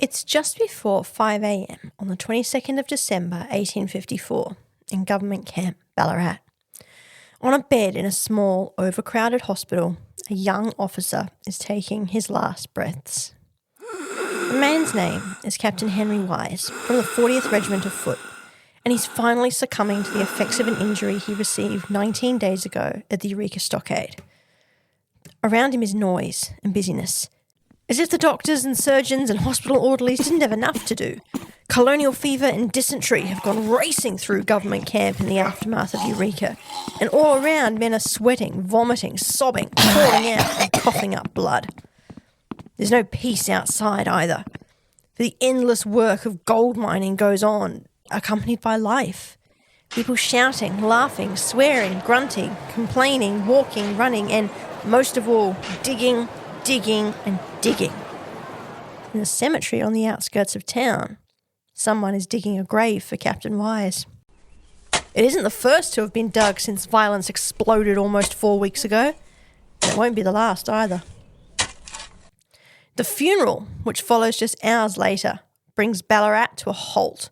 It's just before 5 a.m. on the 22nd of December 1854 in Government Camp, Ballarat. On a bed in a small, overcrowded hospital, a young officer is taking his last breaths. The man's name is Captain Henry Wise from the 40th Regiment of Foot, and he's finally succumbing to the effects of an injury he received 19 days ago at the Eureka Stockade. Around him is noise and busyness, as if the doctors and surgeons and hospital orderlies didn't have enough to do. Colonial fever and dysentery have gone racing through government camp in the aftermath of Eureka, and all around men are sweating, vomiting, sobbing, calling out and coughing up blood. There's no peace outside either. The endless work of gold mining goes on, accompanied by life. People shouting, laughing, swearing, grunting, complaining, walking, running, and most of all, digging and digging. In the cemetery on the outskirts of town, someone is digging a grave for Captain Wise. It isn't the first to have been dug since violence exploded almost 4 weeks ago, and it won't be the last either. The funeral, which follows just hours later, brings Ballarat to a halt.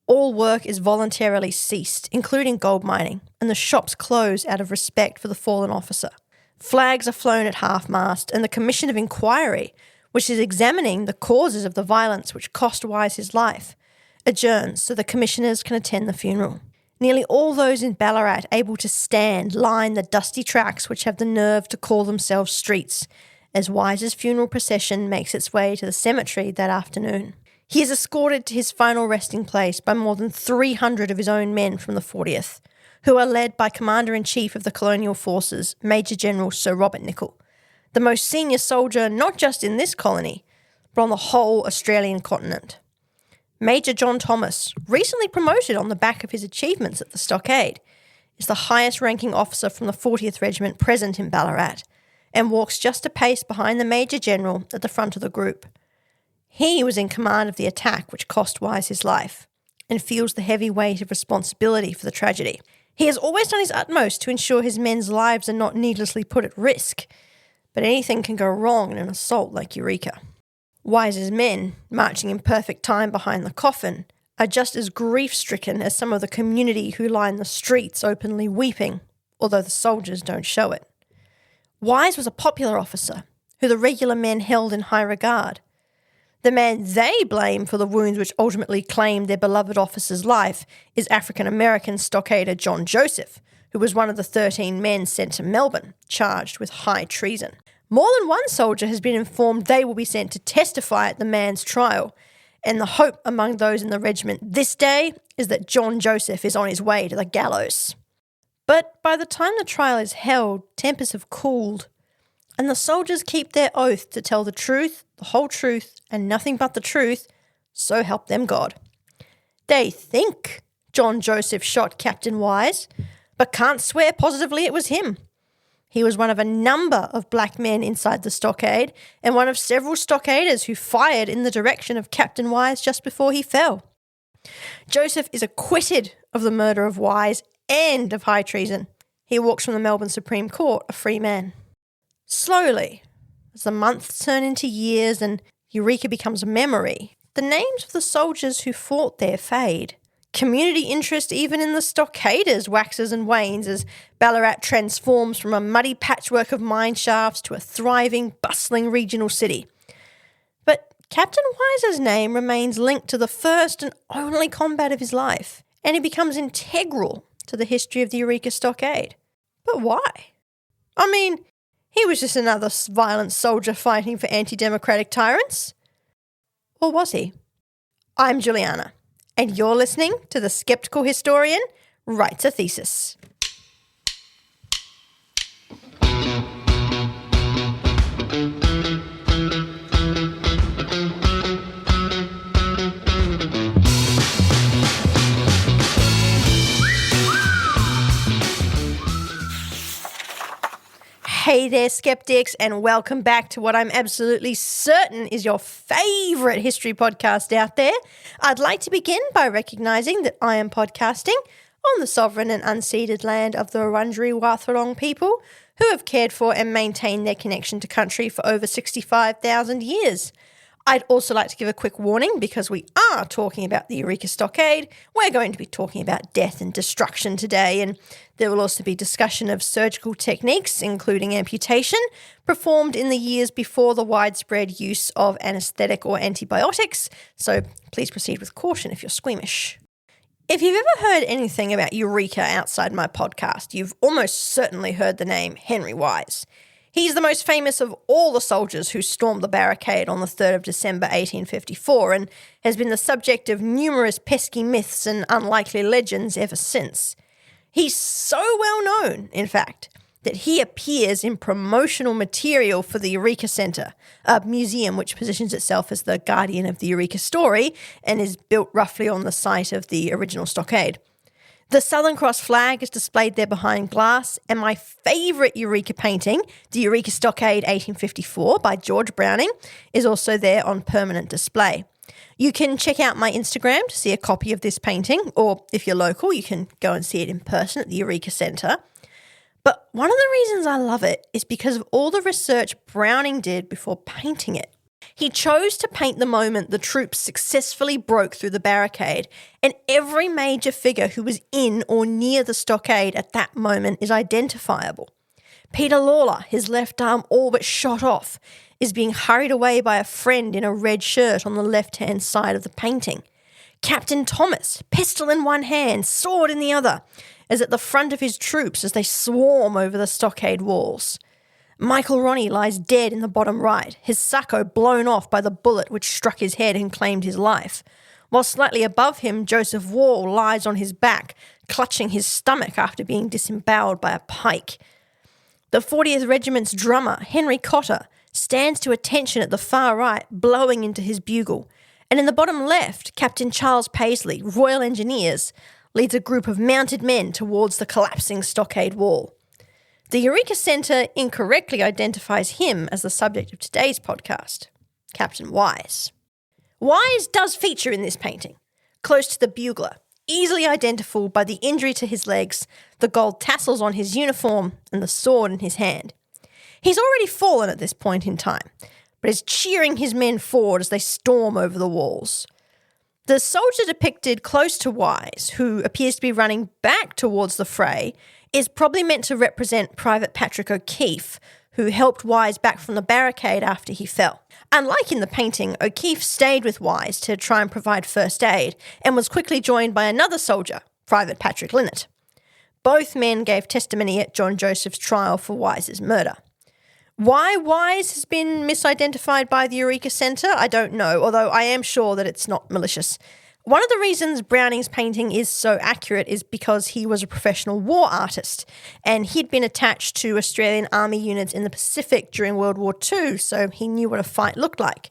All work is voluntarily ceased, including gold mining, and the shops close out of respect for the fallen officer. Flags are flown at half-mast, and the Commission of Inquiry, which is examining the causes of the violence which cost Wise his life, adjourns so the commissioners can attend the funeral. Nearly all those in Ballarat able to stand line the dusty tracks which have the nerve to call themselves streets, as Wise's funeral procession makes its way to the cemetery that afternoon. He is escorted to his final resting place by more than 300 of his own men from the 40th, who are led by Commander-in-Chief of the Colonial Forces, Major General Sir Robert Nicoll, the most senior soldier not just in this colony, but on the whole Australian continent. Major John Thomas, recently promoted on the back of his achievements at the Stockade, is the highest-ranking officer from the 40th Regiment present in Ballarat, and walks just a pace behind the Major General at the front of the group. He was in command of the attack which cost Wise his life, and feels the heavy weight of responsibility for the tragedy. He has always done his utmost to ensure his men's lives are not needlessly put at risk, but anything can go wrong in an assault like Eureka. Wise's men, marching in perfect time behind the coffin, are just as grief-stricken as some of the community who line the streets openly weeping, although the soldiers don't show it. Wise was a popular officer, who the regular men held in high regard. The man they blame for the wounds which ultimately claimed their beloved officer's life is African-American stockader John Joseph, who was one of the 13 men sent to Melbourne, charged with high treason. More than one soldier has been informed they will be sent to testify at the man's trial, and the hope among those in the regiment this day is that John Joseph is on his way to the gallows. But by the time the trial is held, tempers have cooled, and the soldiers keep their oath to tell the truth, the whole truth, and nothing but the truth, so help them God. They think John Joseph shot Captain Wise, but can't swear positively it was him. He was one of a number of black men inside the stockade, and one of several stockaders who fired in the direction of Captain Wise just before he fell. Joseph is acquitted of the murder of Wise and of high treason. He walks from the Melbourne Supreme Court a free man. Slowly, as the months turn into years and Eureka becomes a memory, the names of the soldiers who fought there fade. Community interest even in the stockaders waxes and wanes as Ballarat transforms from a muddy patchwork of mine shafts to a thriving, bustling regional city. But Captain Wise's name remains linked to the first and only combat of his life, and he becomes integral to the history of the Eureka Stockade. But why? I mean, he was just another violent soldier fighting for anti-democratic tyrants. Or was he? I'm Juliana, and you're listening to The Skeptical Historian Writes a Thesis. Hey there, skeptics, and welcome back to what I'm absolutely certain is your favourite history podcast out there. I'd like to begin by recognising that I am podcasting on the sovereign and unceded land of the Wurundjeri Wathaurong people who have cared for and maintained their connection to country for over 65,000 years. I'd also like to give a quick warning because we are talking about the Eureka Stockade. We're going to be talking about death and destruction today, and there will also be discussion of surgical techniques, including amputation, performed in the years before the widespread use of anaesthetic or antibiotics, so please proceed with caution if you're squeamish. If you've ever heard anything about Eureka outside my podcast, you've almost certainly heard the name Henry Wise. He's the most famous of all the soldiers who stormed the barricade on the 3rd of December 1854 and has been the subject of numerous pesky myths and unlikely legends ever since. He's so well known, in fact, that he appears in promotional material for the Eureka Centre, a museum which positions itself as the guardian of the Eureka story and is built roughly on the site of the original stockade. The Southern Cross flag is displayed there behind glass, and my favourite Eureka painting, the Eureka Stockade 1854 by George Browning, is also there on permanent display. You can check out my Instagram to see a copy of this painting, or if you're local, you can go and see it in person at the Eureka Centre. But one of the reasons I love it is because of all the research Browning did before painting it. He chose to paint the moment the troops successfully broke through the barricade, and every major figure who was in or near the stockade at that moment is identifiable. Peter Lawler, his left arm all but shot off, is being hurried away by a friend in a red shirt on the left-hand side of the painting. Captain Thomas, pistol in one hand, sword in the other, is at the front of his troops as they swarm over the stockade walls. Michael Ronnie lies dead in the bottom right, his sacco blown off by the bullet which struck his head and claimed his life, while slightly above him Joseph Wall lies on his back, clutching his stomach after being disemboweled by a pike. The 40th Regiment's drummer, Henry Cotter, stands to attention at the far right, blowing into his bugle, and in the bottom left, Captain Charles Paisley, Royal Engineers, leads a group of mounted men towards the collapsing stockade wall. The Eureka Centre incorrectly identifies him as the subject of today's podcast, Captain Wise. Wise does feature in this painting, close to the bugler, easily identifiable by the injury to his legs, the gold tassels on his uniform, and the sword in his hand. He's already fallen at this point in time, but is cheering his men forward as they storm over the walls. The soldier depicted close to Wise, who appears to be running back towards the fray, is probably meant to represent Private Patrick O'Keefe, who helped Wise back from the barricade after he fell. Unlike in the painting, O'Keefe stayed with Wise to try and provide first aid and was quickly joined by another soldier, Private Patrick Linnett. Both men gave testimony at John Joseph's trial for Wise's murder. Why Wise has been misidentified by the Eureka Centre, I don't know, although I am sure that it's not malicious. One of the reasons Browning's painting is so accurate is because he was a professional war artist, and he'd been attached to Australian Army units in the Pacific during World War II, so he knew what a fight looked like.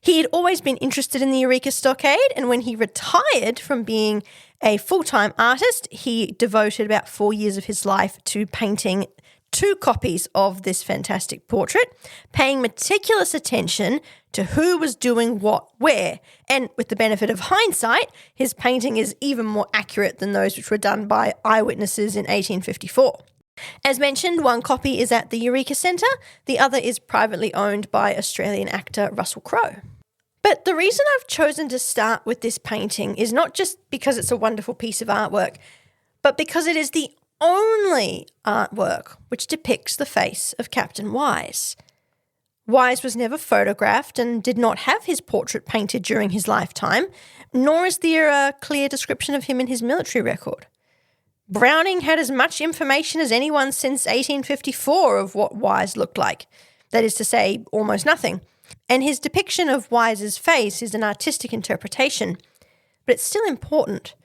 He had always been interested in the Eureka Stockade, and when he retired from being a full-time artist, he devoted about 4 years of his life to painting 2 copies of this fantastic portrait, paying meticulous attention to who was doing what where. And with the benefit of hindsight, his painting is even more accurate than those which were done by eyewitnesses in 1854. As mentioned, one copy is at the Eureka Centre, the other is privately owned by Australian actor Russell Crowe. But the reason I've chosen to start with this painting is not just because it's a wonderful piece of artwork, but because it is the only artwork which depicts the face of Captain Wise. Wise was never photographed and did not have his portrait painted during his lifetime, nor is there a clear description of him in his military record. Browning had as much information as anyone since 1854 of what Wise looked like, that is to say, almost nothing, and his depiction of Wise's face is an artistic interpretation, but it's still important.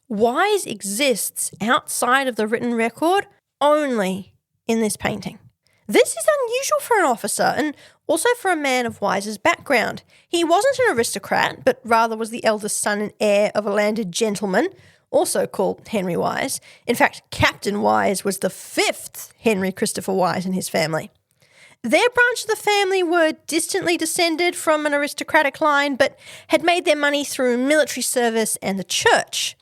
Wise exists outside of the written record only in this painting. This is unusual for an officer and also for a man of Wise's background. He wasn't an aristocrat, but rather was the eldest son and heir of a landed gentleman, also called Henry Wise. In fact, Captain Wise was the 5th Henry Christopher Wise in his family. Their branch of the family were distantly descended from an aristocratic line, but had made their money through military service and the church.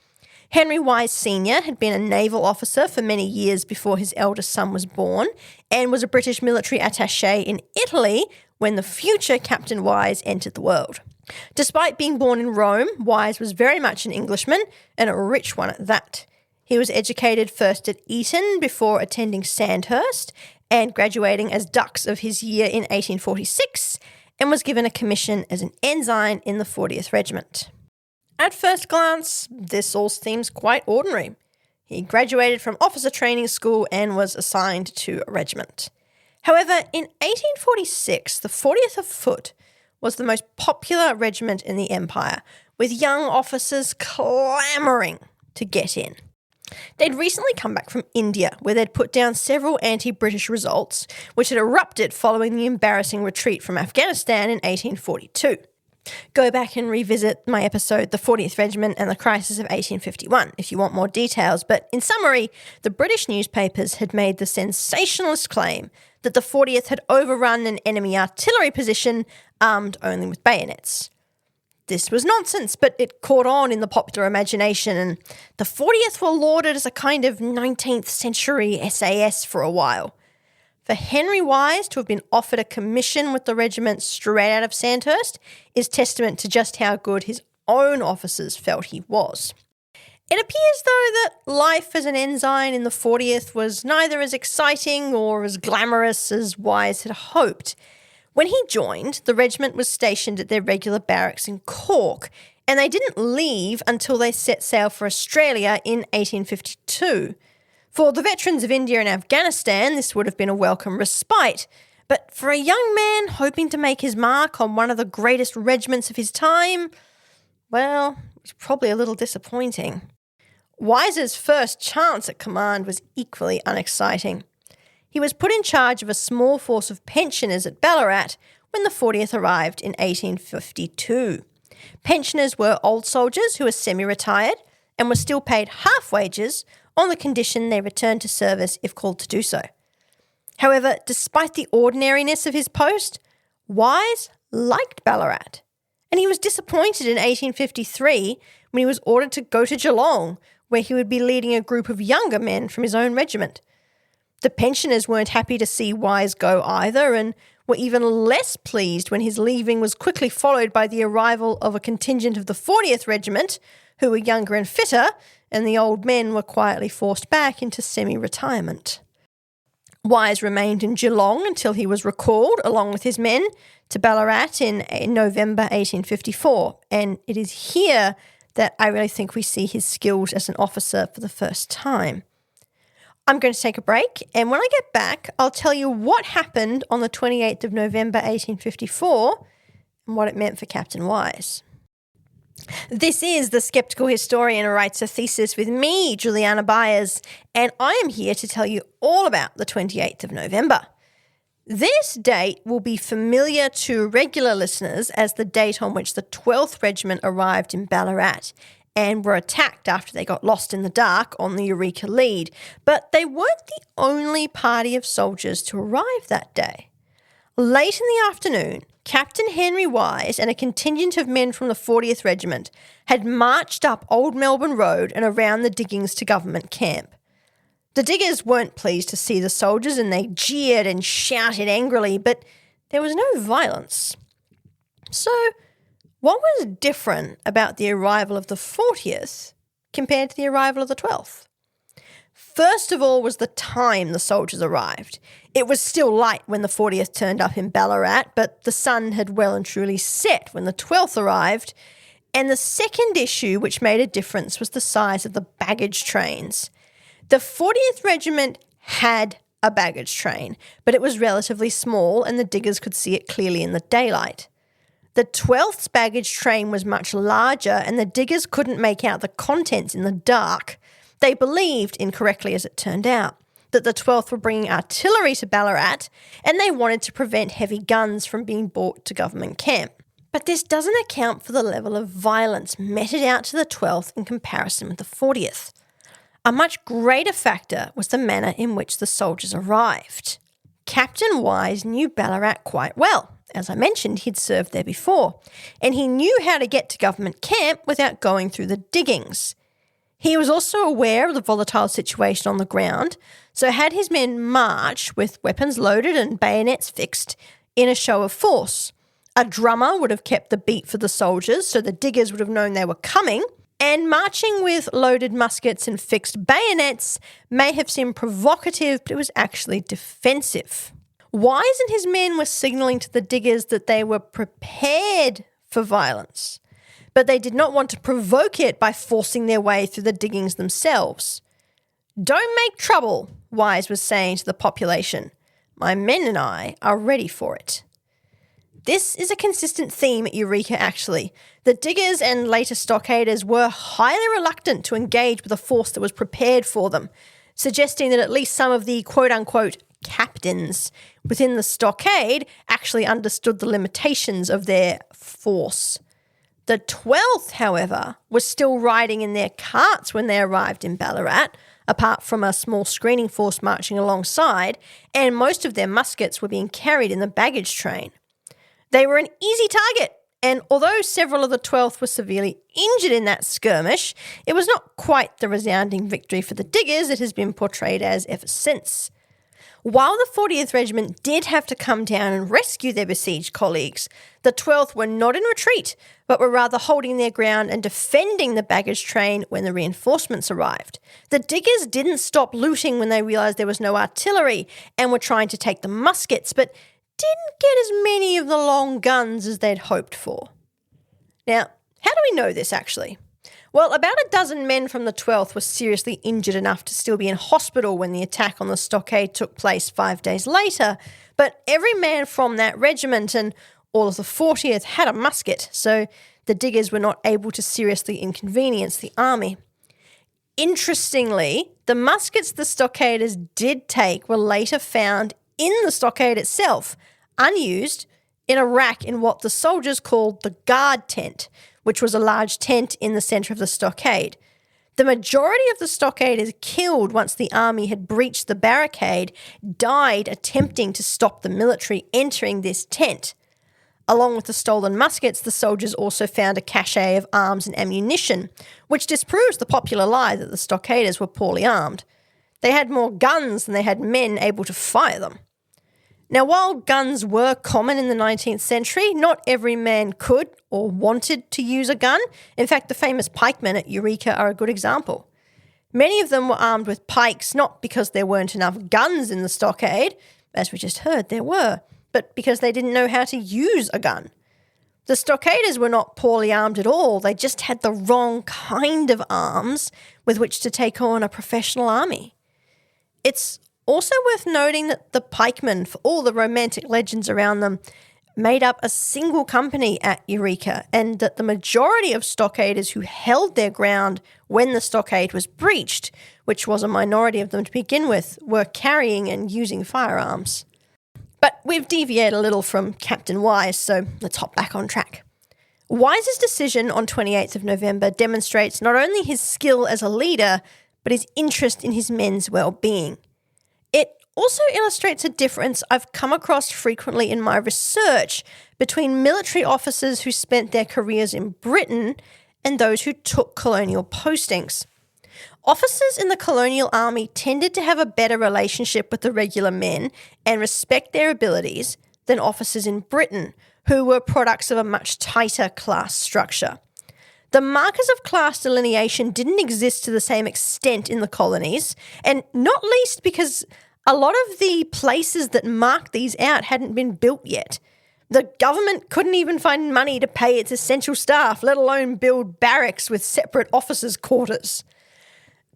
Henry Wise Sr. had been a naval officer for many years before his eldest son was born and was a British military attaché in Italy when the future Captain Wise entered the world. Despite being born in Rome, Wise was very much an Englishman, and a rich one at that. He was educated first at Eton before attending Sandhurst and graduating as dux of his year in 1846, and was given a commission as an ensign in the 40th Regiment. At first glance, this all seems quite ordinary. He graduated from officer training school and was assigned to a regiment. However, in 1846, the 40th of Foot was the most popular regiment in the Empire, with young officers clamouring to get in. They'd recently come back from India, where they'd put down several anti-British results, which had erupted following the embarrassing retreat from Afghanistan in 1842. Go back and revisit my episode, The 40th Regiment and the Crisis of 1851, if you want more details. But in summary, the British newspapers had made the sensationalist claim that the 40th had overrun an enemy artillery position armed only with bayonets. This was nonsense, but it caught on in the popular imagination, and the 40th were lauded as a kind of 19th century SAS for a while. For Henry Wise to have been offered a commission with the regiment straight out of Sandhurst is testament to just how good his own officers felt he was. It appears, though, that life as an ensign in the 40th was neither as exciting or as glamorous as Wise had hoped. When he joined, the regiment was stationed at their regular barracks in Cork, and they didn't leave until they set sail for Australia in 1852. For the veterans of India and Afghanistan, this would have been a welcome respite, but for a young man hoping to make his mark on one of the greatest regiments of his time, well, it was probably a little disappointing. Wise's first chance at command was equally unexciting. He was put in charge of a small force of pensioners at Ballarat when the 40th arrived in 1852. Pensioners were old soldiers who were semi-retired and were still paid half wages on the condition they returned to service if called to do so. However, despite the ordinariness of his post, Wise liked Ballarat, and he was disappointed in 1853 when he was ordered to go to Geelong, where he would be leading a group of younger men from his own regiment. The pensioners weren't happy to see Wise go either, and were even less pleased when his leaving was quickly followed by the arrival of a contingent of the 40th Regiment, who were younger and fitter, and the old men were quietly forced back into semi-retirement. Wise remained in Geelong until he was recalled, along with his men, to Ballarat in November 1854, and it is here that I really think we see his skills as an officer for the first time. I'm going to take a break, and when I get back, I'll tell you what happened on the 28th of November 1854 and what it meant for Captain Wise. This is The Skeptical Historian Who Writes a Thesis with me, Juliana Byers, and I am here to tell you all about the 28th of November. This date will be familiar to regular listeners as the date on which the 12th Regiment arrived in Ballarat and were attacked after they got lost in the dark on the Eureka lead. But they weren't the only party of soldiers to arrive that day. Late in the afternoon, Captain Henry Wise and a contingent of men from the 40th Regiment had marched up Old Melbourne Road and around the diggings to Government Camp. The diggers weren't pleased to see the soldiers and they jeered and shouted angrily, but there was no violence. So, what was different about the arrival of the 40th compared to the arrival of the 12th? First of all was the time the soldiers arrived. It was still light when the 40th turned up in Ballarat, but the sun had well and truly set when the 12th arrived. And the second issue which made a difference was the size of the baggage trains. The 40th Regiment had a baggage train, but it was relatively small and the diggers could see it clearly in the daylight. The 12th's baggage train was much larger and the diggers couldn't make out the contents in the dark. They believed, incorrectly as it turned out, that the 12th were bringing artillery to Ballarat and they wanted to prevent heavy guns from being brought to Government Camp. But this doesn't account for the level of violence meted out to the 12th in comparison with the 40th. A much greater factor was the manner in which the soldiers arrived. Captain Wise knew Ballarat quite well. As I mentioned, he'd served there before, and he knew how to get to Government Camp without going through the diggings. He was also aware of the volatile situation on the ground, so had his men march with weapons loaded and bayonets fixed in a show of force. A drummer would have kept the beat for the soldiers, so the diggers would have known they were coming, and marching with loaded muskets and fixed bayonets may have seemed provocative, but it was actually defensive. Wise and his men were signalling to the diggers that they were prepared for violence, but they did not want to provoke it by forcing their way through the diggings themselves. "Don't make trouble," Wise was saying to the population. "My men and I are ready for it." This is a consistent theme at Eureka, actually. The diggers and later stockaders were highly reluctant to engage with a force that was prepared for them, suggesting that at least some of the quote-unquote captains within the stockade actually understood the limitations of their force. The 12th, however, was still riding in their carts when they arrived in Ballarat, apart from a small screening force marching alongside, and most of their muskets were being carried in the baggage train. They were an easy target, and although several of the 12th were severely injured in that skirmish, it was not quite the resounding victory for the diggers it has been portrayed as ever since. While the 40th Regiment did have to come down and rescue their besieged colleagues, the 12th were not in retreat, but were rather holding their ground and defending the baggage train when the reinforcements arrived. The diggers didn't stop looting when they realised there was no artillery and were trying to take the muskets, but didn't get as many of the long guns as they'd hoped for. Now, how do we know this actually? Well, about a dozen men from the 12th were seriously injured enough to still be in hospital when the attack on the stockade took place 5 days later, but every man from that regiment and all of the 40th had a musket, so the diggers were not able to seriously inconvenience the army. Interestingly, the muskets the stockaders did take were later found in the stockade itself, unused, in a rack in what the soldiers called the guard tent, which was a large tent in the centre of the stockade. The majority of the stockaders killed once the army had breached the barricade died attempting to stop the military entering this tent. Along with the stolen muskets, the soldiers also found a cache of arms and ammunition, which disproves the popular lie that the stockaders were poorly armed. They had more guns than they had men able to fire them. Now, while guns were common in the 19th century, not every man could or wanted to use a gun. In fact, the famous pikemen at Eureka are a good example. Many of them were armed with pikes, not because there weren't enough guns in the stockade, as we just heard there were, but because they didn't know how to use a gun. The stockaders were not poorly armed at all, they just had the wrong kind of arms with which to take on a professional army. It's also worth noting that the pikemen, for all the romantic legends around them, made up a single company at Eureka, and that the majority of stockaders who held their ground when the stockade was breached, which was a minority of them to begin with, were carrying and using firearms. But we've deviated a little from Captain Wise, so let's hop back on track. Wise's decision on 28th of November demonstrates not only his skill as a leader, but his interest in his men's well-being. It also illustrates a difference I've come across frequently in my research between military officers who spent their careers in Britain and those who took colonial postings. Officers in the colonial army tended to have a better relationship with the regular men and respect their abilities than officers in Britain, who were products of a much tighter class structure. The markers of class delineation didn't exist to the same extent in the colonies, and not least because a lot of the places that marked these out hadn't been built yet. The government couldn't even find money to pay its essential staff, let alone build barracks with separate officers' quarters.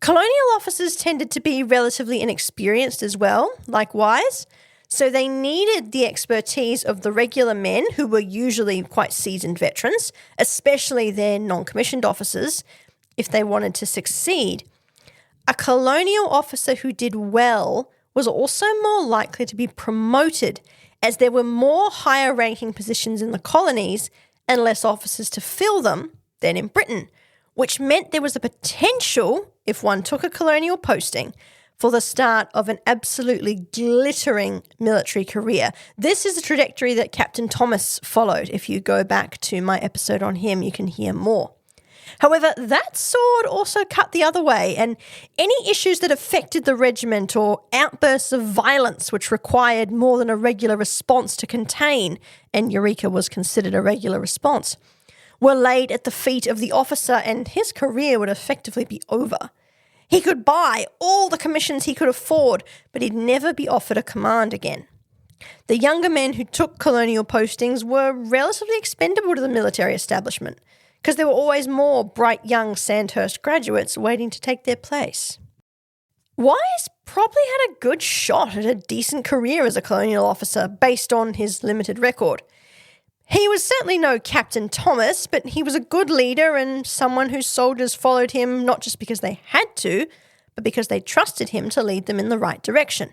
Colonial officers tended to be relatively inexperienced as well, likewise, so they needed the expertise of the regular men who were usually quite seasoned veterans, especially their non-commissioned officers, if they wanted to succeed. A colonial officer who did well was also more likely to be promoted, as there were more higher-ranking positions in the colonies and less officers to fill them than in Britain, which meant there was a potential, if one took a colonial posting, for the start of an absolutely glittering military career. This is the trajectory that Captain Thomas followed. If you go back to my episode on him, you can hear more. However, that sword also cut the other way, and any issues that affected the regiment or outbursts of violence which required more than a regular response to contain, and Eureka was considered a regular response, were laid at the feet of the officer, and his career would effectively be over. He could buy all the commissions he could afford, but he'd never be offered a command again. The younger men who took colonial postings were relatively expendable to the military establishment, because there were always more bright young Sandhurst graduates waiting to take their place. Wise probably had a good shot at a decent career as a colonial officer based on his limited record. He was certainly no Captain Thomas, but he was a good leader and someone whose soldiers followed him not just because they had to, but because they trusted him to lead them in the right direction.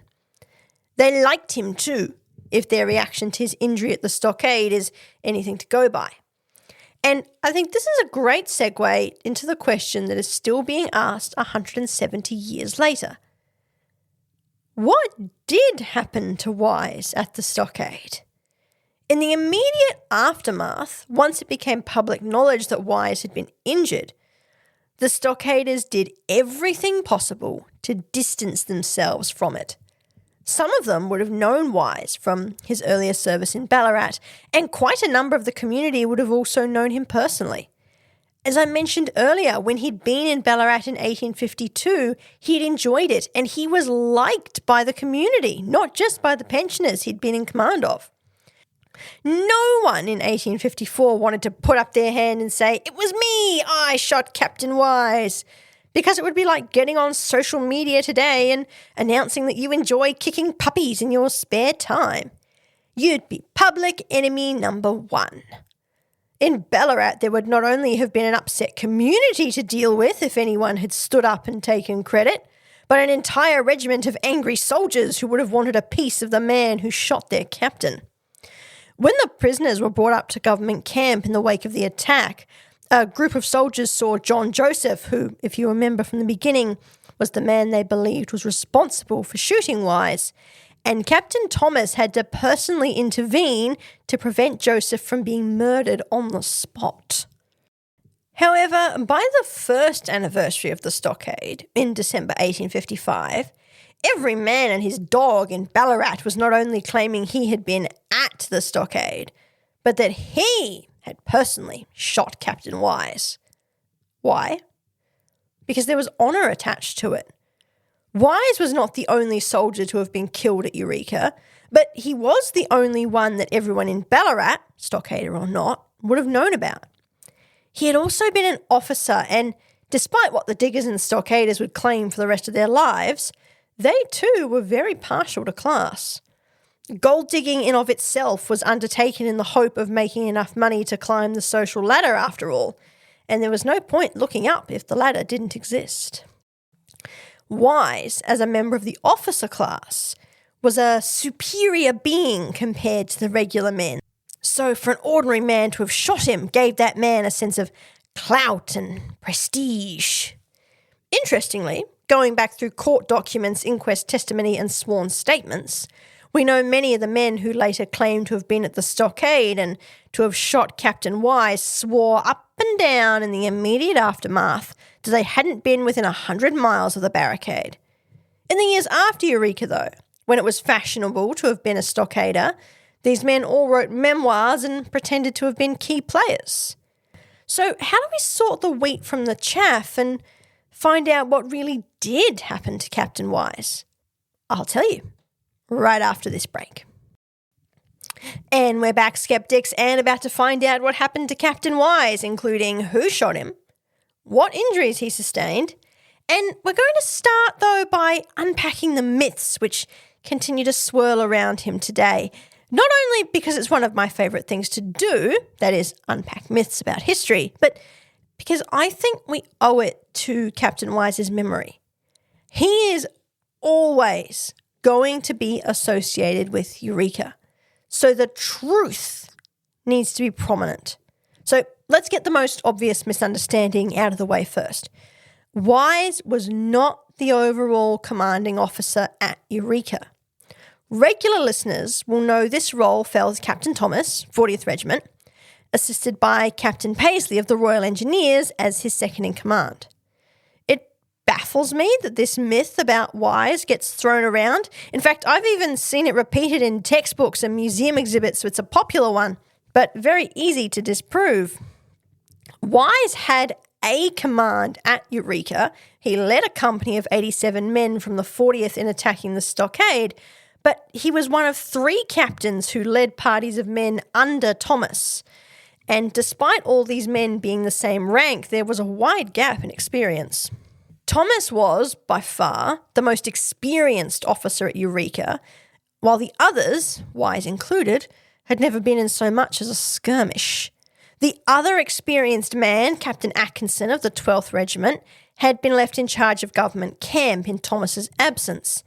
They liked him too, if their reaction to his injury at the stockade is anything to go by. And I think this is a great segue into the question that is still being asked 170 years later. What did happen to Wise at the stockade? In the immediate aftermath, once it became public knowledge that Wise had been injured, the stockaders did everything possible to distance themselves from it. Some of them would have known Wise from his earlier service in Ballarat, and quite a number of the community would have also known him personally. As I mentioned earlier, when he'd been in Ballarat in 1852, he'd enjoyed it, and he was liked by the community, not just by the pensioners he'd been in command of. No one in 1854 wanted to put up their hand and say, "It was me, I shot Captain Wise," because it would be like getting on social media today and announcing that you enjoy kicking puppies in your spare time. You'd be public enemy number one. In Ballarat, there would not only have been an upset community to deal with if anyone had stood up and taken credit, but an entire regiment of angry soldiers who would have wanted a piece of the man who shot their captain. When the prisoners were brought up to government camp in the wake of the attack, a group of soldiers saw John Joseph, who, if you remember from the beginning, was the man they believed was responsible for shooting Wise, and Captain Thomas had to personally intervene to prevent Joseph from being murdered on the spot. However, by the first anniversary of the stockade, in December 1855, every man and his dog in Ballarat was not only claiming he had been at the stockade, but that he had personally shot Captain Wise. Why? Because there was honour attached to it. Wise was not the only soldier to have been killed at Eureka, but he was the only one that everyone in Ballarat, stockader or not, would have known about. He had also been an officer, and despite what the diggers and stockaders would claim for the rest of their lives, they too were very partial to class. Gold digging in of itself was undertaken in the hope of making enough money to climb the social ladder after all, and there was no point looking up if the ladder didn't exist. Wise, as a member of the officer class, was a superior being compared to the regular men. So for an ordinary man to have shot him gave that man a sense of clout and prestige. Interestingly, going back through court documents, inquest testimony and sworn statements, we know many of the men who later claimed to have been at the stockade and to have shot Captain Wise swore up and down in the immediate aftermath that they hadn't been within 100 miles of the barricade. In the years after Eureka, though, when it was fashionable to have been a stockader, these men all wrote memoirs and pretended to have been key players. So how do we sort the wheat from the chaff and find out what really did happen to Captain Wise? I'll tell you right after this break. And we're back, skeptics, and about to find out what happened to Captain Wise, including who shot him, what injuries he sustained, and we're going to start, though, by unpacking the myths which continue to swirl around him today. Not only because it's one of my favourite things to do, that is, unpack myths about history, but because I think we owe it to Captain Wise's memory. He is always going to be associated with Eureka, so the truth needs to be prominent. So let's get the most obvious misunderstanding out of the way first. Wise was not the overall commanding officer at Eureka. Regular listeners will know this role fell to Captain Thomas, 40th Regiment, assisted by Captain Paisley of the Royal Engineers as his second in command. It baffles me that this myth about Wise gets thrown around. In fact, I've even seen it repeated in textbooks and museum exhibits, so it's a popular one, but very easy to disprove. Wise had a command at Eureka. He led a company of 87 men from the 40th in attacking the stockade, but he was one of 3 captains who led parties of men under Thomas. And despite all these men being the same rank, there was a wide gap in experience. Thomas was, by far, the most experienced officer at Eureka, while the others, Wise included, had never been in so much as a skirmish. The other experienced man, Captain Atkinson of the 12th Regiment, had been left in charge of government camp in Thomas's absence.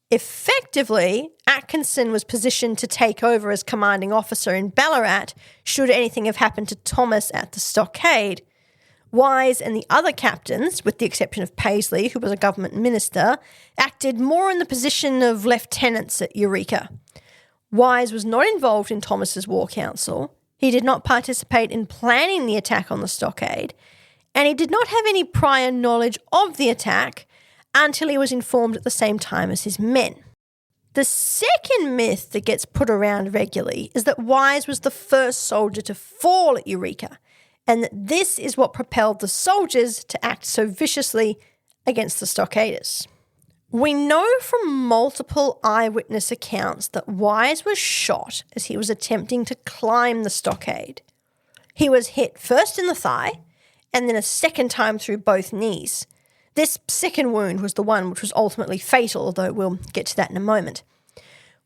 Effectively, Atkinson was positioned to take over as commanding officer in Ballarat should anything have happened to Thomas at the stockade. Wise and the other captains, with the exception of Paisley, who was a government minister, acted more in the position of lieutenants at Eureka. Wise was not involved in Thomas's war council. He did not participate in planning the attack on the stockade, and he did not have any prior knowledge of the attack until he was informed at the same time as his men. The second myth that gets put around regularly is that Wise was the first soldier to fall at Eureka, and that this is what propelled the soldiers to act so viciously against the stockaders. We know from multiple eyewitness accounts that Wise was shot as he was attempting to climb the stockade. He was hit first in the thigh and then a second time through both knees. This second wound was the one which was ultimately fatal, although we'll get to that in a moment.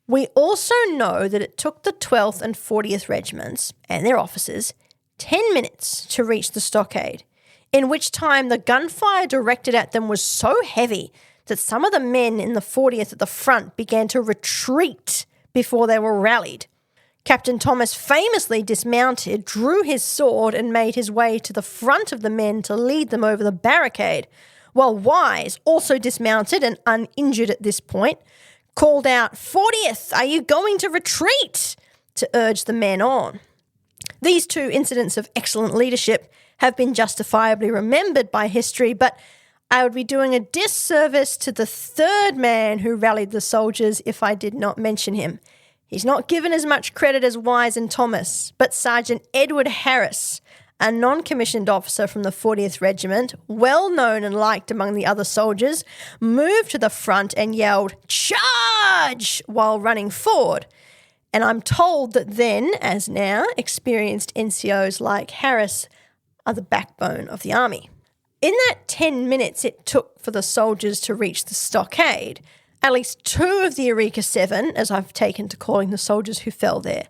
We also know that it took the 12th and 40th Regiments and their officers 10 minutes to reach the stockade, in which time the gunfire directed at them was so heavy that some of the men in the 40th at the front began to retreat before they were rallied. Captain Thomas famously dismounted, drew his sword and made his way to the front of the men to lead them over the barricade, while Wise, also dismounted and uninjured at this point, called out, "40th, are you going to retreat?" to urge the men on. These 2 incidents of excellent leadership have been justifiably remembered by history, but I would be doing a disservice to the 3rd man who rallied the soldiers if I did not mention him. He's not given as much credit as Wise and Thomas, but Sergeant Edward Harris, a non-commissioned officer from the 40th Regiment, well known and liked among the other soldiers, moved to the front and yelled, "Charge!" while running forward. And I'm told that then, as now, experienced NCOs like Harris are the backbone of the army. In that 10 minutes it took for the soldiers to reach the stockade, at least 2 of the Eureka 7, as I've taken to calling the soldiers who fell there,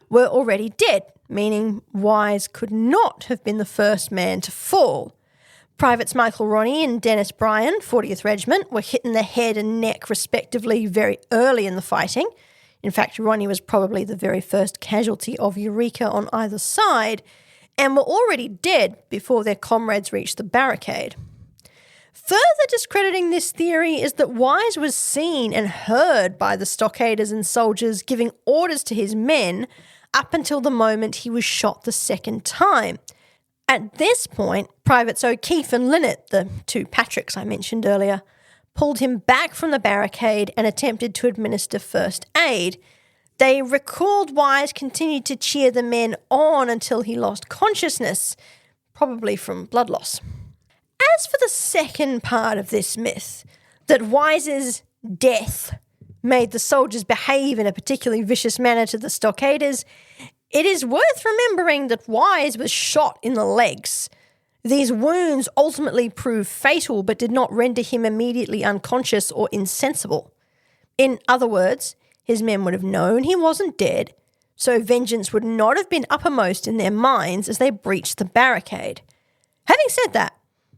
were already dead, meaning Wise could not have been the first man to fall. Privates Michael Ronnie and Dennis Bryan, 40th Regiment, were hit in the head and neck respectively very early in the fighting. In fact, Ronnie was probably the very first casualty of Eureka on either side, and were already dead before their comrades reached the barricade. Further discrediting this theory is that Wise was seen and heard by the stockaders and soldiers giving orders to his men up until the moment he was shot the second time. At this point, Privates O'Keefe and Linnett, the 2 Patricks I mentioned earlier, pulled him back from the barricade and attempted to administer first aid. They recalled Wise continued to cheer the men on until he lost consciousness, probably from blood loss. As for the second part of this myth, that Wise's death made the soldiers behave in a particularly vicious manner to the stockaders, it is worth remembering that Wise was shot in the legs. These wounds ultimately proved fatal but did not render him immediately unconscious or insensible. In other words, his men would have known he wasn't dead, so vengeance would not have been uppermost in their minds as they breached the barricade. Having said that,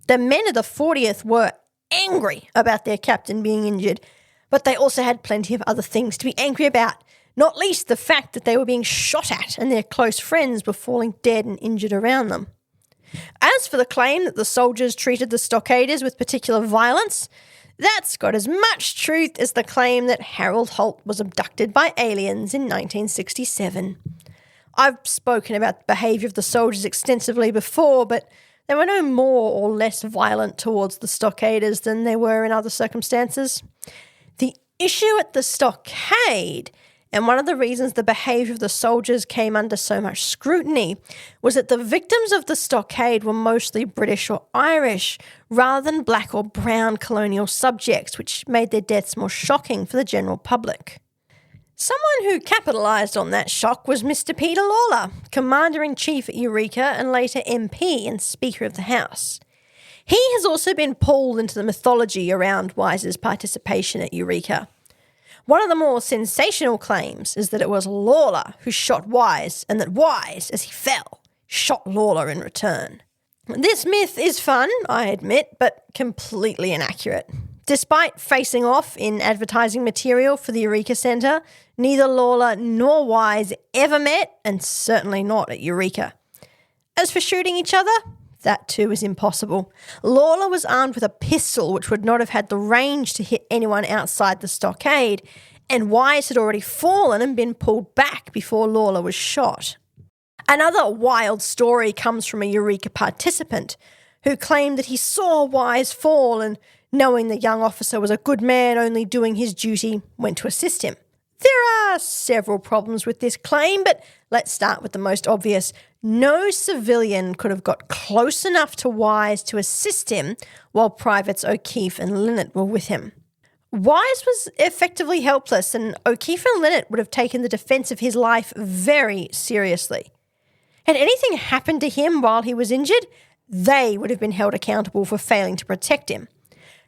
the men of the 40th were angry about their captain being injured, but they also had plenty of other things to be angry about, not least the fact that they were being shot at and their close friends were falling dead and injured around them. As for the claim that the soldiers treated the stockaders with particular violence, that's got as much truth as the claim that Harold Holt was abducted by aliens in 1967. I've spoken about the behaviour of the soldiers extensively before, but they were no more or less violent towards the stockaders than they were in other circumstances. The issue at the stockade, and one of the reasons the behaviour of the soldiers came under so much scrutiny, was that the victims of the stockade were mostly British or Irish, rather than black or brown colonial subjects, which made their deaths more shocking for the general public. Someone who capitalised on that shock was Mr. Peter Lalor, Commander-in-Chief at Eureka and later MP and Speaker of the House. He has also been pulled into the mythology around Wise's participation at Eureka. One of the more sensational claims is that it was Lalor who shot Wise, and that Wise, as he fell, shot Lalor in return. This myth is fun, I admit, but completely inaccurate. Despite facing off in advertising material for the Eureka Centre, neither Lalor nor Wise ever met, and certainly not at Eureka. As for shooting each other, that too is impossible. Lalor was armed with a pistol which would not have had the range to hit anyone outside the stockade, and Wise had already fallen and been pulled back before Lalor was shot. Another wild story comes from a Eureka participant who claimed that he saw Wise fall and, knowing the young officer was a good man only doing his duty, went to assist him. There are several problems with this claim, but let's start with the most obvious. No civilian could have got close enough to Wise to assist him while Privates O'Keefe and Linnett were with him. Wise was effectively helpless, and O'Keefe and Linnett would have taken the defence of his life very seriously. Had anything happened to him while he was injured, they would have been held accountable for failing to protect him.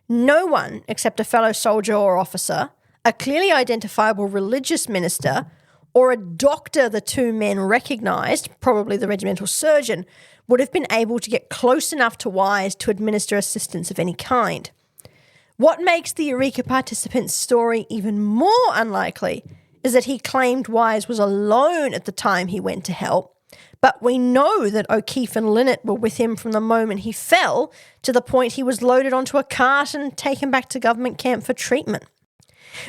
No one, except a fellow soldier or officer, a clearly identifiable religious minister, or a doctor the two men recognised, probably the regimental surgeon, would have been able to get close enough to Wise to administer assistance of any kind. What makes the Eureka participant's story even more unlikely is that he claimed Wise was alone at the time he went to help, but we know that O'Keefe and Linnett were with him from the moment he fell to the point he was loaded onto a cart and taken back to government camp for treatment.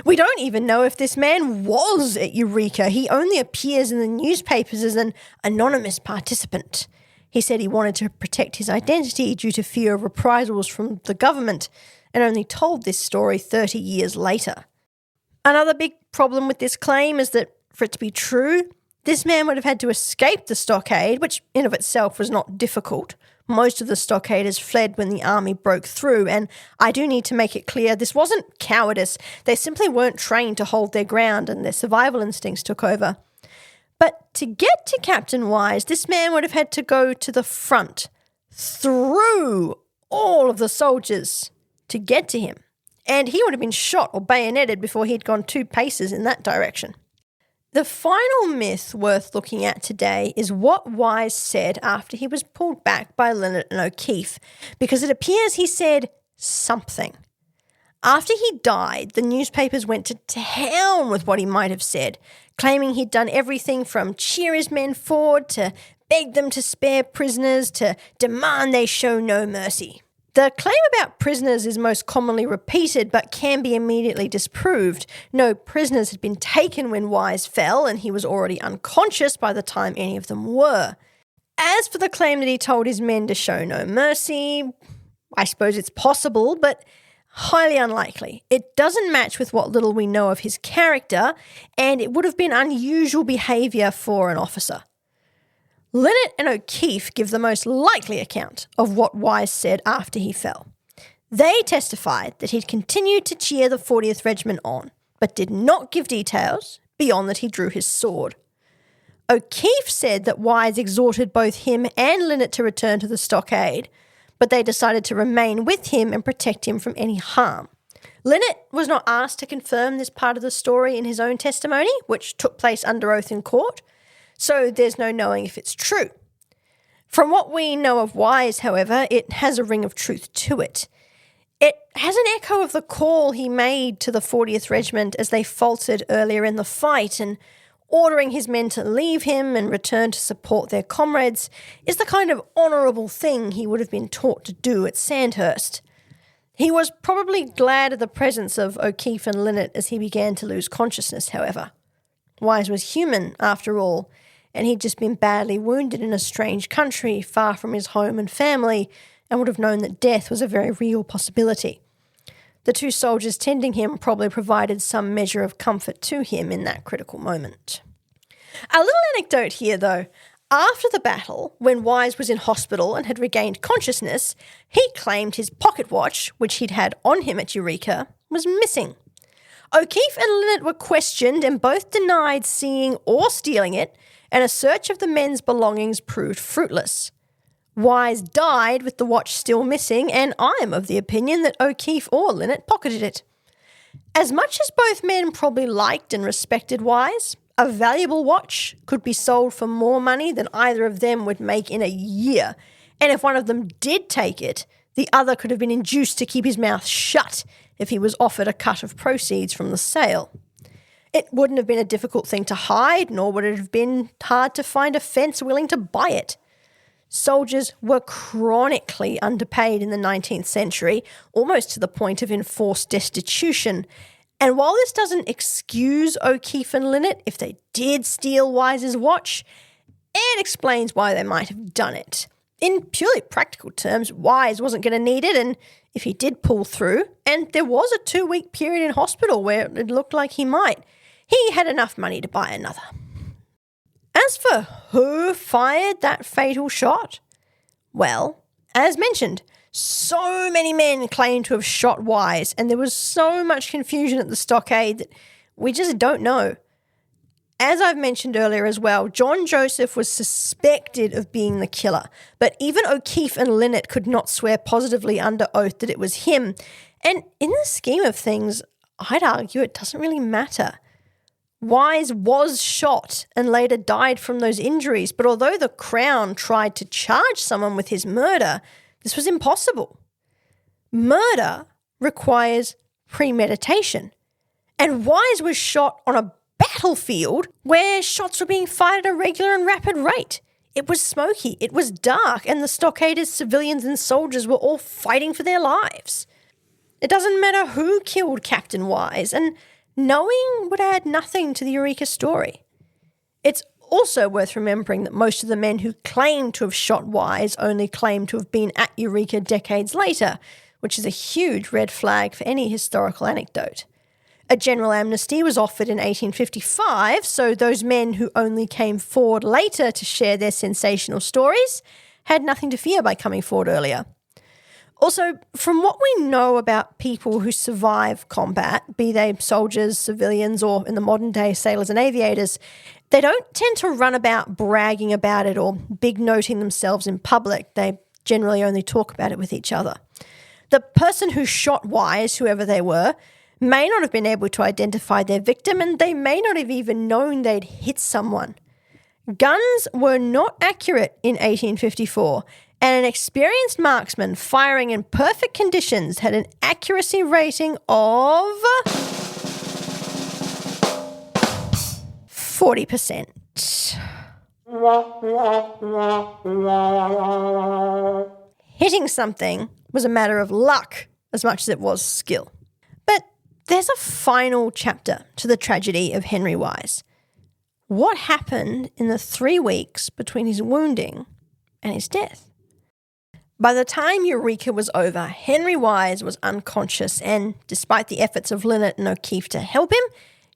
We don't even know if this man was at Eureka. He only appears in the newspapers as an anonymous participant. He said he wanted to protect his identity due to fear of reprisals from the government, and only told this story 30 years later. Another big problem with this claim is that, for it to be true, this man would have had to escape the stockade, which in of itself was not difficult. Most of the stockaders fled when the army broke through, and I do need to make it clear this wasn't cowardice. They simply weren't trained to hold their ground, and their survival instincts took over. But to get to Captain Wise, this man would have had to go to the front, through all of the soldiers, to get to him. And he would have been shot or bayoneted before he'd gone 2 paces in that direction. The final myth worth looking at today is what Wise said after he was pulled back by Linnett and O'Keefe, because it appears he said something. After he died, the newspapers went to town with what he might have said, claiming he'd done everything from cheer his men forward to beg them to spare prisoners to demand they show no mercy. The claim about prisoners is most commonly repeated but can be immediately disproved. No prisoners had been taken when Wise fell, and he was already unconscious by the time any of them were. As for the claim that he told his men to show no mercy, I suppose it's possible, but highly unlikely. It doesn't match with what little we know of his character, and it would have been unusual behaviour for an officer. Linnett and O'Keefe give the most likely account of what Wise said after he fell. They testified that he'd continued to cheer the 40th Regiment on, but did not give details beyond that he drew his sword. O'Keefe said that Wise exhorted both him and Linnett to return to the stockade, but they decided to remain with him and protect him from any harm. Linnett was not asked to confirm this part of the story in his own testimony, which took place under oath in court, so there's no knowing if it's true. From what we know of Wise, however, it has a ring of truth to it. It has an echo of the call he made to the 40th Regiment as they faltered earlier in the fight, and ordering his men to leave him and return to support their comrades is the kind of honourable thing he would have been taught to do at Sandhurst. He was probably glad of the presence of O'Keefe and Linnett as he began to lose consciousness, however. Wise was human, after all, and he'd just been badly wounded in a strange country far from his home and family, and would have known that death was a very real possibility. The two soldiers tending him probably provided some measure of comfort to him in that critical moment. A little anecdote here, though. After the battle, when Wise was in hospital and had regained consciousness, he claimed his pocket watch, which he'd had on him at Eureka, was missing. O'Keefe and Linnett were questioned and both denied seeing or stealing it, and a search of the men's belongings proved fruitless. Wise died with the watch still missing, and I am of the opinion that O'Keefe or Linnett pocketed it. As much as both men probably liked and respected Wise, a valuable watch could be sold for more money than either of them would make in a year, and if one of them did take it, the other could have been induced to keep his mouth shut if he was offered a cut of proceeds from the sale. It wouldn't have been a difficult thing to hide, nor would it have been hard to find a fence willing to buy it. Soldiers were chronically underpaid in the 19th century, almost to the point of enforced destitution. And while this doesn't excuse O'Keefe and Linnett if they did steal Wise's watch, it explains why they might have done it. In purely practical terms, Wise wasn't going to need it, and if he did pull through, and there was a 2-week period in hospital where it looked like he might, he had enough money to buy another. As for who fired that fatal shot, well, as mentioned, so many men claim to have shot Wise, and there was so much confusion at the stockade that we just don't know. As I've mentioned earlier as well, John Joseph was suspected of being the killer, but even O'Keefe and Linnett could not swear positively under oath that it was him. And in the scheme of things, I'd argue it doesn't really matter. Wise was shot and later died from those injuries, but although the Crown tried to charge someone with his murder, this was impossible. Murder requires premeditation, and Wise was shot on a battlefield where shots were being fired at a regular and rapid rate. It was smoky, it was dark, and the stockaders, civilians and soldiers were all fighting for their lives. It doesn't matter who killed Captain Wise, and knowing would add nothing to the Eureka story. It's also worth remembering that most of the men who claim to have shot Wise only claim to have been at Eureka decades later, which is a huge red flag for any historical anecdote. A general amnesty was offered in 1855, so those men who only came forward later to share their sensational stories had nothing to fear by coming forward earlier. Also, from what we know about people who survive combat, be they soldiers, civilians, or in the modern day sailors and aviators, they don't tend to run about bragging about it or big-noting themselves in public. They generally only talk about it with each other. The person who shot Wise, whoever they were, may not have been able to identify their victim, and they may not have even known they'd hit someone. Guns were not accurate in 1854, and an experienced marksman firing in perfect conditions had an accuracy rating of 40%. Hitting something was a matter of luck as much as it was skill. But there's a final chapter to the tragedy of Henry Wise. What happened in the 3 weeks between his wounding and his death? By the time Eureka was over, Henry Wise was unconscious, and despite the efforts of Linnett and O'Keefe to help him,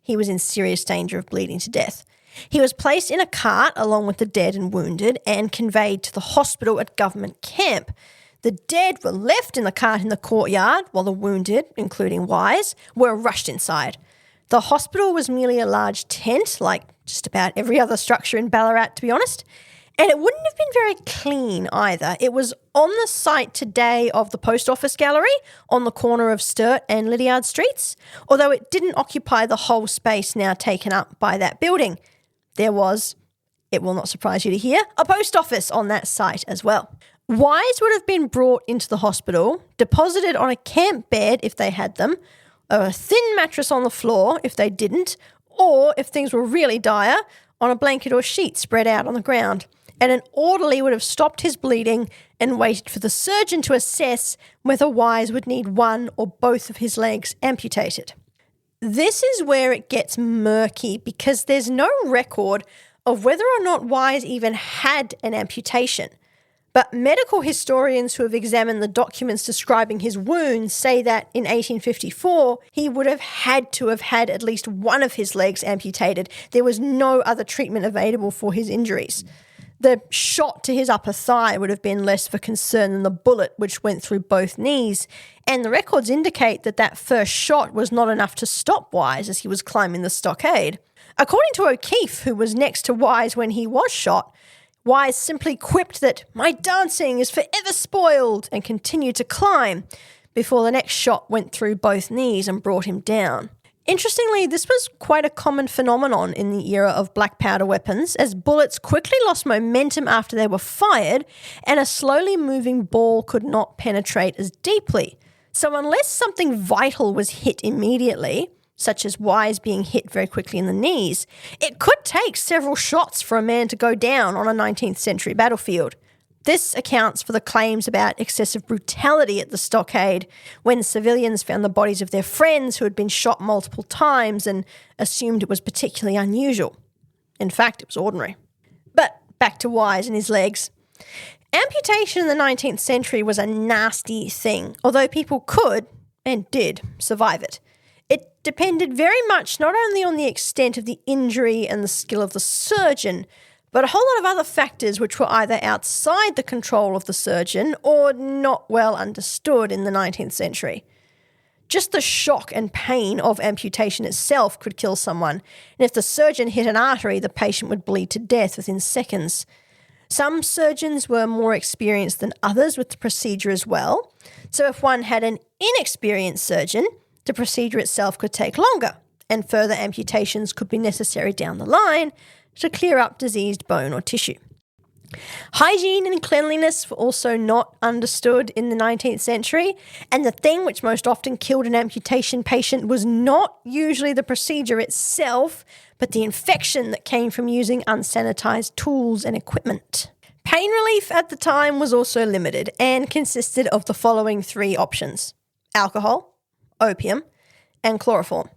he was in serious danger of bleeding to death. He was placed in a cart along with the dead and wounded and conveyed to the hospital at government camp. The dead were left in the cart in the courtyard, while the wounded, including Wise, were rushed inside. The hospital was merely a large tent, like just about every other structure in Ballarat, to be honest. And it wouldn't have been very clean either. It was on the site today of the post office gallery on the corner of Sturt and Lydiard Streets, although it didn't occupy the whole space now taken up by that building. There was, it will not surprise you to hear, a post office on that site as well. Wise would have been brought into the hospital, deposited on a camp bed if they had them, a thin mattress on the floor if they didn't, or if things were really dire, on a blanket or sheet spread out on the ground. And an orderly would have stopped his bleeding and waited for the surgeon to assess whether Wise would need one or both of his legs amputated. This is where it gets murky because there's no record of whether or not Wise even had an amputation. But medical historians who have examined the documents describing his wounds say that in 1854, he would have had to have had at least one of his legs amputated. There was no other treatment available for his injuries. The shot to his upper thigh would have been less of a concern than the bullet which went through both knees, and the records indicate that that first shot was not enough to stop Wise as he was climbing the stockade. According to O'Keefe, who was next to Wise when he was shot, Wise simply quipped that "my dancing is forever spoiled" and continued to climb before the next shot went through both knees and brought him down. Interestingly, this was quite a common phenomenon in the era of black powder weapons, as bullets quickly lost momentum after they were fired and a slowly moving ball could not penetrate as deeply. So unless something vital was hit immediately, such as Wise being hit very quickly in the knees, it could take several shots for a man to go down on a 19th century battlefield. This accounts for the claims about excessive brutality at the stockade when civilians found the bodies of their friends who had been shot multiple times and assumed it was particularly unusual. In fact, it was ordinary. But back to Wise and his legs. Amputation in the 19th century was a nasty thing, although people could, and did, survive it. It depended very much not only on the extent of the injury and the skill of the surgeon, but a whole lot of other factors which were either outside the control of the surgeon or not well understood in the 19th century. Just the shock and pain of amputation itself could kill someone, and if the surgeon hit an artery, the patient would bleed to death within seconds. Some surgeons were more experienced than others with the procedure as well, so if one had an inexperienced surgeon, the procedure itself could take longer, and further amputations could be necessary down the line to clear up diseased bone or tissue. Hygiene and cleanliness were also not understood in the 19th century, and the thing which most often killed an amputation patient was not usually the procedure itself, but the infection that came from using unsanitized tools and equipment. Pain relief at the time was also limited and consisted of the following three options: alcohol, opium, and chloroform.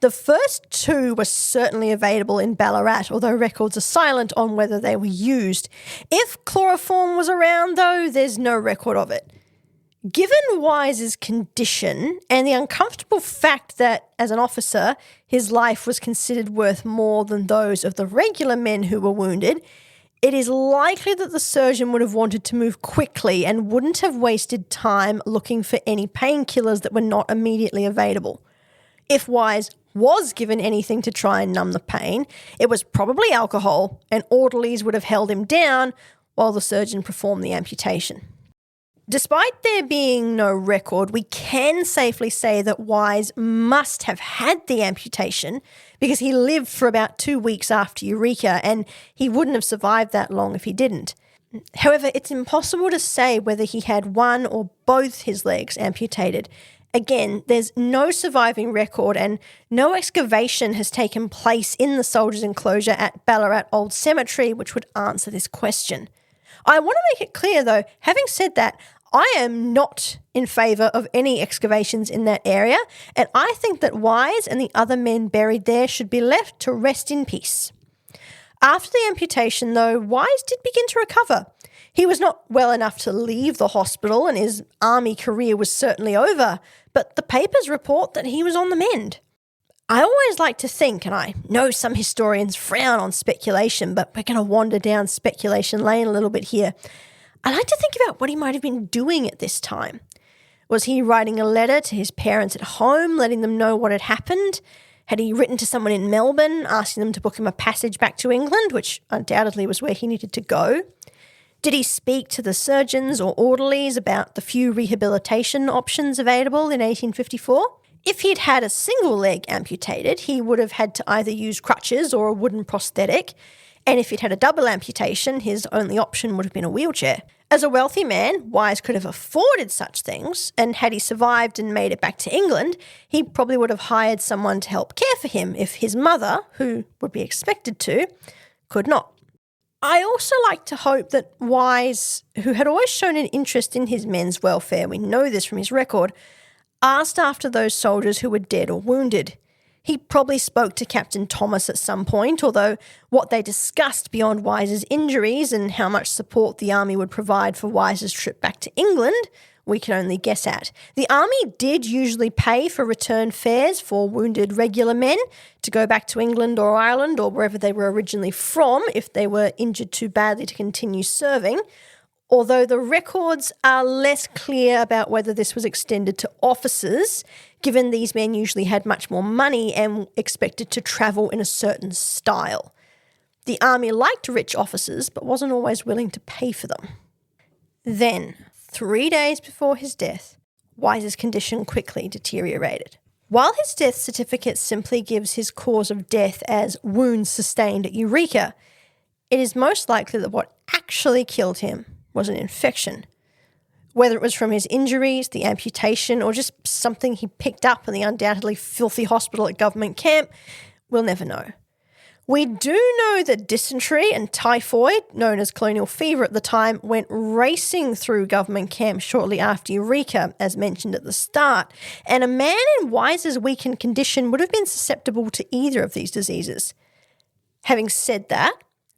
The first two were certainly available in Ballarat, although records are silent on whether they were used. If chloroform was around, though, there's no record of it. Given Wise's condition and the uncomfortable fact that, as an officer, his life was considered worth more than those of the regular men who were wounded, it is likely that the surgeon would have wanted to move quickly and wouldn't have wasted time looking for any painkillers that were not immediately available. If Wise was given anything to try and numb the pain, it was probably alcohol, and orderlies would have held him down while the surgeon performed the amputation. Despite there being no record, we can safely say that Wise must have had the amputation because he lived for about 2 weeks after Eureka, and he wouldn't have survived that long if he didn't. However, it's impossible to say whether he had one or both his legs amputated. Again, there's no surviving record and no excavation has taken place in the soldiers' enclosure at Ballarat Old Cemetery which would answer this question. I want to make it clear though, having said that, I am not in favour of any excavations in that area, and I think that Wise and the other men buried there should be left to rest in peace. After the amputation though, Wise did begin to recover. He was not well enough to leave the hospital and his army career was certainly over, but the papers report that he was on the mend. I always like to think, and I know some historians frown on speculation, but we're going to wander down speculation lane a little bit here. I like to think about what he might have been doing at this time. Was he writing a letter to his parents at home, letting them know what had happened? Had he written to someone in Melbourne, asking them to book him a passage back to England, which undoubtedly was where he needed to go? Did he speak to the surgeons or orderlies about the few rehabilitation options available in 1854? If he'd had a single leg amputated, he would have had to either use crutches or a wooden prosthetic, and if he'd had a double amputation, his only option would have been a wheelchair. As a wealthy man, Wise could have afforded such things, and had he survived and made it back to England, he probably would have hired someone to help care for him if his mother, who would be expected to, could not. I also like to hope that Wise, who had always shown an interest in his men's welfare, we know this from his record, asked after those soldiers who were dead or wounded. He probably spoke to Captain Thomas at some point, although what they discussed beyond Wise's injuries and how much support the army would provide for Wise's trip back to England, we can only guess at. The army did usually pay for return fares for wounded regular men to go back to England or Ireland or wherever they were originally from if they were injured too badly to continue serving, although the records are less clear about whether this was extended to officers, given these men usually had much more money and expected to travel in a certain style. The army liked rich officers but wasn't always willing to pay for them. Then, 3 days before his death, Wise's condition quickly deteriorated. While his death certificate simply gives his cause of death as wounds sustained at Eureka, it is most likely that what actually killed him was an infection. Whether it was from his injuries, the amputation, or just something he picked up in the undoubtedly filthy hospital at government camp, we'll never know. We do know that dysentery and typhoid, known as colonial fever at the time, went racing through government camp shortly after Eureka, as mentioned at the start, and a man in Wise's weakened condition would have been susceptible to either of these diseases. Having said that,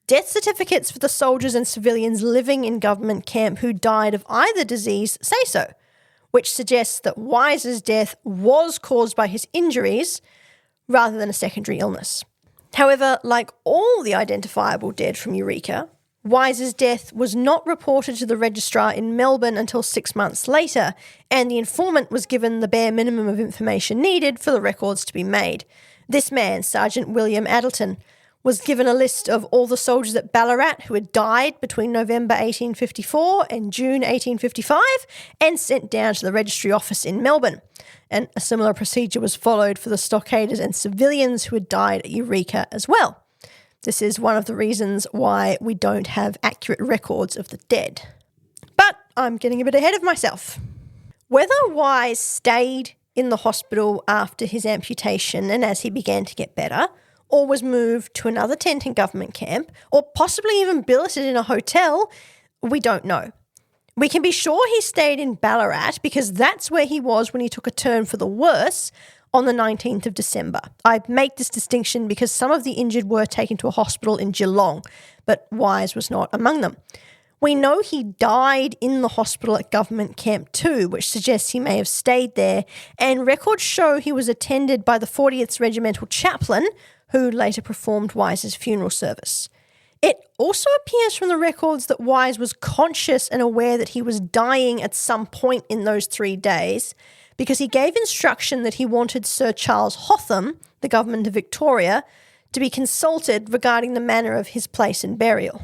death certificates for the soldiers and civilians living in government camp who died of either disease say so, which suggests that Wise's death was caused by his injuries rather than a secondary illness. However, like all the identifiable dead from Eureka, Wise's death was not reported to the registrar in Melbourne until 6 months later, and the informant was given the bare minimum of information needed for the records to be made. This man, Sergeant William Addleton, was given a list of all the soldiers at Ballarat who had died between November 1854 and June 1855 and sent down to the registry office in Melbourne. And a similar procedure was followed for the stockaders and civilians who had died at Eureka as well. This is one of the reasons why we don't have accurate records of the dead. But I'm getting a bit ahead of myself. Whether Wise stayed in the hospital after his amputation and as he began to get better, or was moved to another tent in government camp, or possibly even billeted in a hotel, we don't know. We can be sure he stayed in Ballarat because that's where he was when he took a turn for the worse on the 19th of December. I make this distinction because some of the injured were taken to a hospital in Geelong, but Wise was not among them. We know he died in the hospital at government camp too, which suggests he may have stayed there, and records show he was attended by the 40th Regimental chaplain, who later performed Wise's funeral service. It also appears from the records that Wise was conscious and aware that he was dying at some point in those 3 days because he gave instruction that he wanted Sir Charles Hotham, the government of Victoria, to be consulted regarding the manner of his place and burial.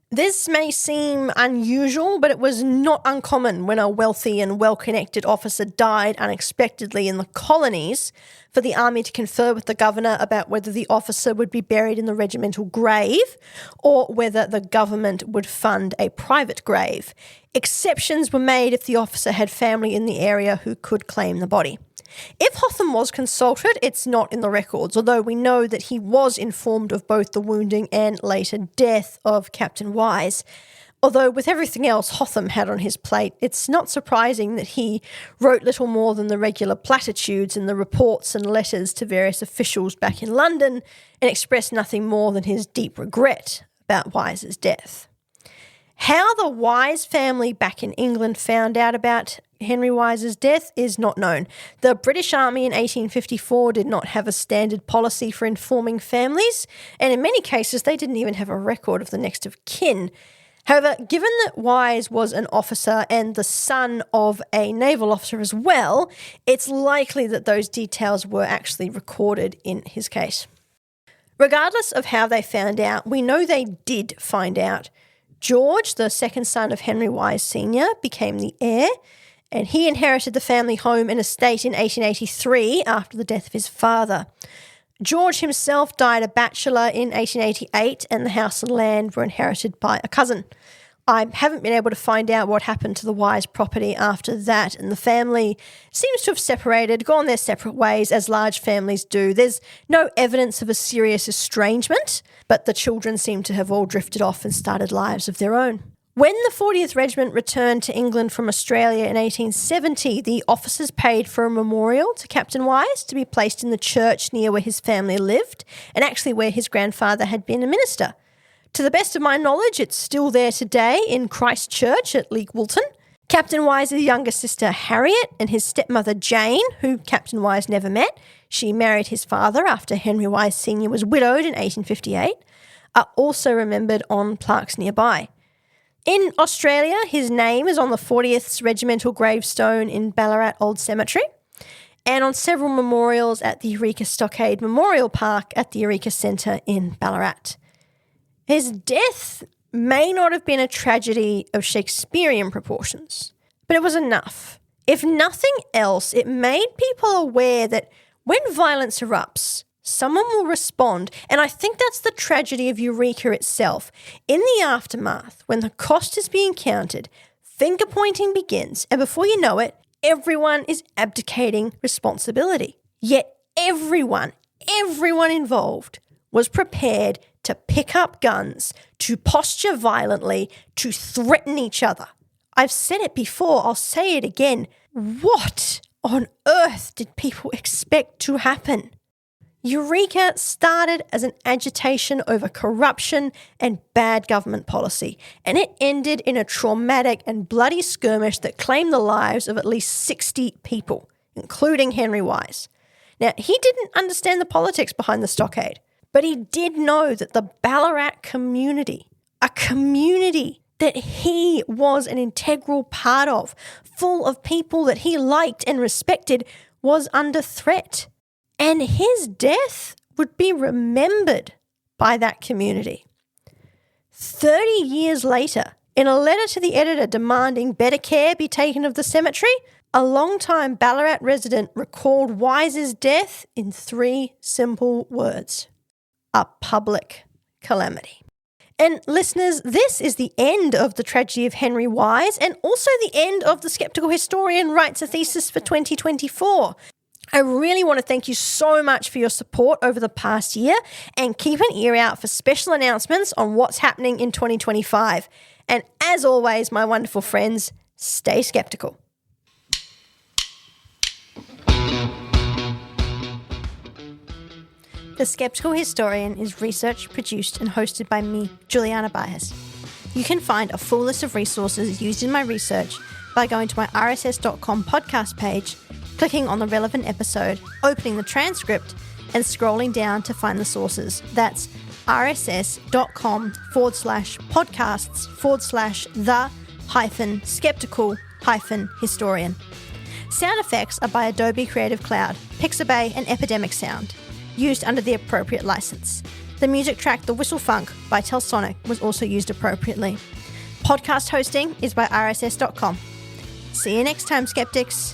This may seem unusual, but it was not uncommon when a wealthy and well-connected officer died unexpectedly in the colonies for the army to confer with the governor about whether the officer would be buried in the regimental grave or whether the government would fund a private grave. Exceptions were made if the officer had family in the area who could claim the body. If Hotham was consulted, it's not in the records, although we know that he was informed of both the wounding and later death of Captain Wise. Although with everything else Hotham had on his plate, it's not surprising that he wrote little more than the regular platitudes in the reports and letters to various officials back in London and expressed nothing more than his deep regret about Wise's death. How the Wise family back in England found out about Henry Wise's death is not known. The British Army in 1854 did not have a standard policy for informing families, and in many cases they didn't even have a record of the next of kin. However, given that Wise was an officer and the son of a naval officer as well, it's likely that those details were actually recorded in his case. Regardless of how they found out, we know they did find out. George, the second son of Henry Wise Sr., became the heir, and he inherited the family home and estate in 1883 after the death of his father. George himself died a bachelor in 1888, and the house and land were inherited by a cousin. I haven't been able to find out what happened to the Wise property after that, and the family seems to have separated, gone their separate ways, as large families do. There's no evidence of a serious estrangement, but the children seem to have all drifted off and started lives of their own. When the 40th Regiment returned to England from Australia in 1870, the officers paid for a memorial to Captain Wise to be placed in the church near where his family lived and actually where his grandfather had been a minister. To the best of my knowledge, it's still there today in Christchurch at Leek Woolton. Captain Wise's younger sister Harriet and his stepmother Jane, who Captain Wise never met, she married his father after Henry Wise Sr. was widowed in 1858, are also remembered on plaques nearby. In Australia, his name is on the 40th Regimental gravestone in Ballarat Old Cemetery and on several memorials at the Eureka Stockade Memorial Park at the Eureka Centre in Ballarat. His death may not have been a tragedy of Shakespearean proportions, but it was enough. If nothing else, it made people aware that when violence erupts, someone will respond, and I think that's the tragedy of Eureka itself. In the aftermath, when the cost is being counted, finger-pointing begins, and before you know it, everyone is abdicating responsibility. Yet everyone involved was prepared to pick up guns, to posture violently, to threaten each other. I've said it before, I'll say it again. What on earth did people expect to happen? Eureka started as an agitation over corruption and bad government policy, and it ended in a traumatic and bloody skirmish that claimed the lives of at least 60 people, including Henry Wise. Now, he didn't understand the politics behind the stockade, but he did know that the Ballarat community, a community that he was an integral part of, full of people that he liked and respected, was under threat. And his death would be remembered by that community. 30 years later, in a letter to the editor demanding better care be taken of the cemetery, a long-time Ballarat resident recalled Wise's death in 3 simple words: a public calamity. And listeners, this is the end of the tragedy of Henry Wise and also the end of The Skeptical Historian Writes a Thesis for 2024. I really want to thank you so much for your support over the past year and keep an ear out for special announcements on what's happening in 2025. And as always, my wonderful friends, stay skeptical. The Skeptical Historian is researched, produced and hosted by me, Juliana Byers. You can find a full list of resources used in my research by going to my rss.com podcast page, clicking on the relevant episode, opening the transcript, and scrolling down to find the sources. That's rss.com/podcasts/the-skeptical-historian. Sound effects are by Adobe Creative Cloud, Pixabay, and Epidemic Sound, used under the appropriate license. The music track The Whistle Funk by Telsonic was also used appropriately. Podcast hosting is by rss.com. See you next time, skeptics.